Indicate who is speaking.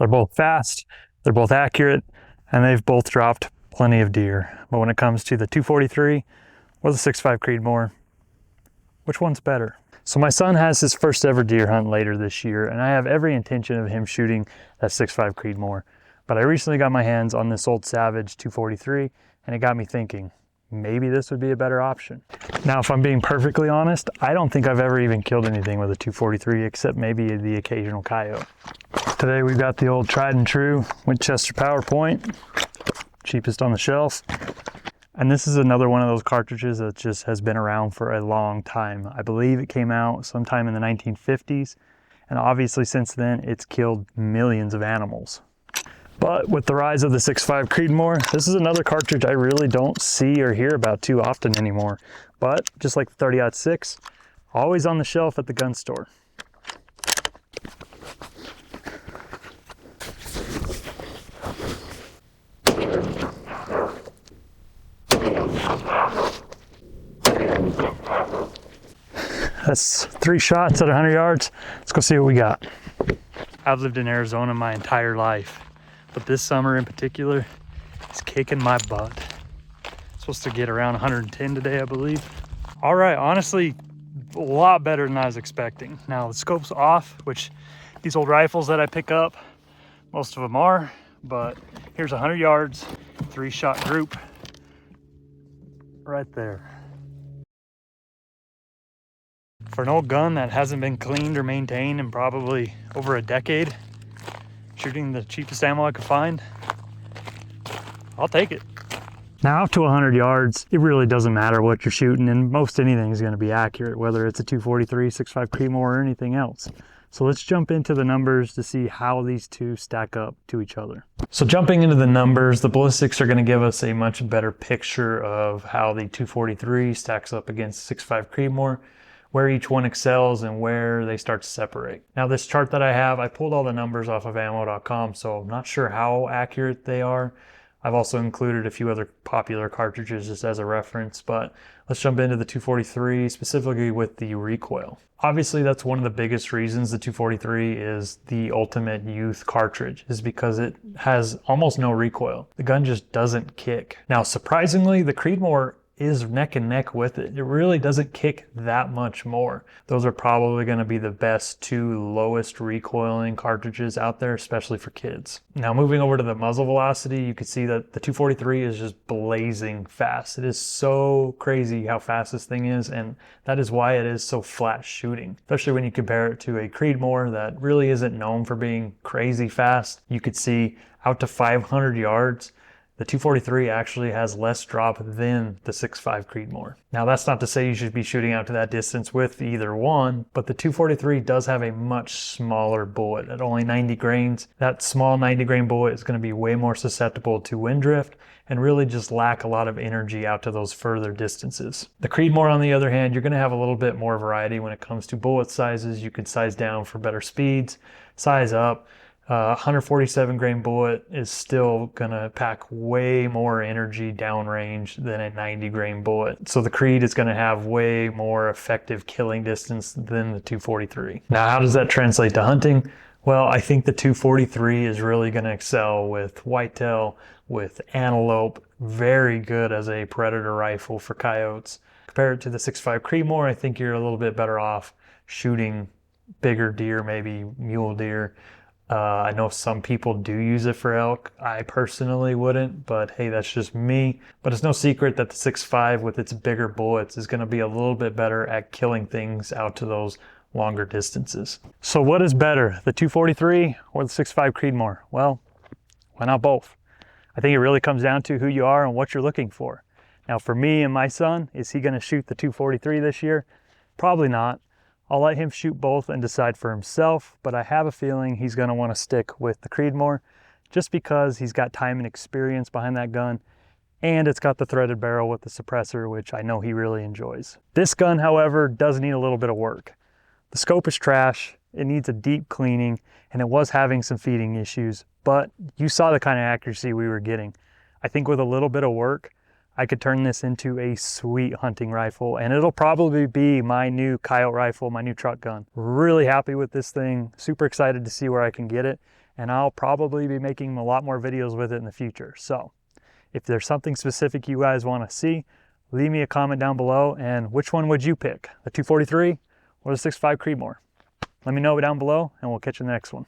Speaker 1: They're both fast, they're both accurate, and they've both dropped plenty of deer. But when it comes to the 243 or the 6.5 Creedmoor, which one's better? So my son has his first ever deer hunt later this year, and I have every intention of him shooting that 6.5 Creedmoor. But I recently got my hands on this old Savage 243, and it got me thinking, maybe this would be a better option. Now, if I'm being perfectly honest, I don't think I've ever even killed anything with a 243 except maybe the occasional coyote. Today we've got the old tried and true Winchester Power Point, cheapest on the shelf. And this is another one of those cartridges that just has been around for a long time. I believe it came out sometime in the 1950s, and obviously since then it's killed millions of animals. But with the rise of the 6.5 Creedmoor, this is another cartridge I really don't see or hear about too often anymore. But just like the 30-06, always on the shelf at the gun store. That's 3 shots at 100 yards. Let's go see what we got. I've lived in Arizona my entire life, but this summer in particular is kicking my butt. Supposed to get around 110 today, I believe. All right, honestly, a lot better than I was expecting. Now the scope's off, which these old rifles that I pick up, most of them are, but here's 100 yards, 3-shot group right there. For an old gun that hasn't been cleaned or maintained in probably over a decade, shooting the cheapest ammo I could find, I'll take it. Now up to 100 yards, it really doesn't matter what you're shooting, and most anything is going to be accurate, whether it's a 243, 6.5 Creedmoor, or anything else. So let's jump into the numbers to see how these two stack up to each other. So jumping into the numbers, the ballistics are going to give us a much better picture of how the 243 stacks up against 6.5 Creedmoor, where each one excels and where they start to separate. Now this chart that I have, I pulled all the numbers off of ammo.com, so I'm not sure how accurate they are. I've also included a few other popular cartridges just as a reference, but let's jump into the 243, specifically with the recoil. Obviously, that's one of the biggest reasons the 243 is the ultimate youth cartridge, is because it has almost no recoil. The gun just doesn't kick. Now, surprisingly, the Creedmoor is neck and neck with it. It really doesn't kick that much more. Those are probably going to be the best 2 lowest recoiling cartridges out there, especially for kids. Now moving over to the muzzle velocity, you can see that the 243 is just blazing fast. It is so crazy how fast this thing is, and that is why it is so flat shooting, especially when you compare it to a Creedmoor that really isn't known for being crazy fast. You could see out to 500 yards. The 243 actually has less drop than the 6.5 Creedmoor. Now that's not to say you should be shooting out to that distance with either one, but the 243 does have a much smaller bullet at only 90 grains. That small 90 grain bullet is going to be way more susceptible to wind drift and really just lack a lot of energy out to those further distances. The Creedmoor, on the other hand, you're going to have a little bit more variety when it comes to bullet sizes. You can size down for better speeds, size up. 147 grain bullet is still gonna pack way more energy downrange than a 90 grain bullet. So the Creed is gonna have way more effective killing distance than the 243. Now, how does that translate to hunting? Well, I think the 243 is really gonna excel with whitetail, with antelope, very good as a predator rifle for coyotes. Compare it to the 6.5 Creedmoor, I think you're a little bit better off shooting bigger deer, maybe mule deer. I know some people do use it for elk. I personally wouldn't, but hey, that's just me. But it's no secret that the 6.5 with its bigger bullets is going to be a little bit better at killing things out to those longer distances. So what is better, the 243 or the 6.5 Creedmoor? Well, why not both? I think it really comes down to who you are and what you're looking for. Now for me and my son, is he going to shoot the 243 this year? Probably not. I'll let him shoot both and decide for himself, but I have a feeling he's going to want to stick with the Creedmoor just because he's got time and experience behind that gun, and it's got the threaded barrel with the suppressor, which I know he really enjoys. This gun, however, does need a little bit of work. The scope is trash, it needs a deep cleaning, and it was having some feeding issues, but you saw the kind of accuracy we were getting. I think with a little bit of work, I could turn this into a sweet hunting rifle, and it'll probably be my new coyote rifle, my new truck gun. Really happy with this thing, super excited to see where I can get it, and I'll probably be making a lot more videos with it in the future. So if there's something specific you guys want to see, leave me a comment down below, and which one would you pick, the 243 or the 6.5 Creedmoor? Let me know down below, and we'll catch you in the next one.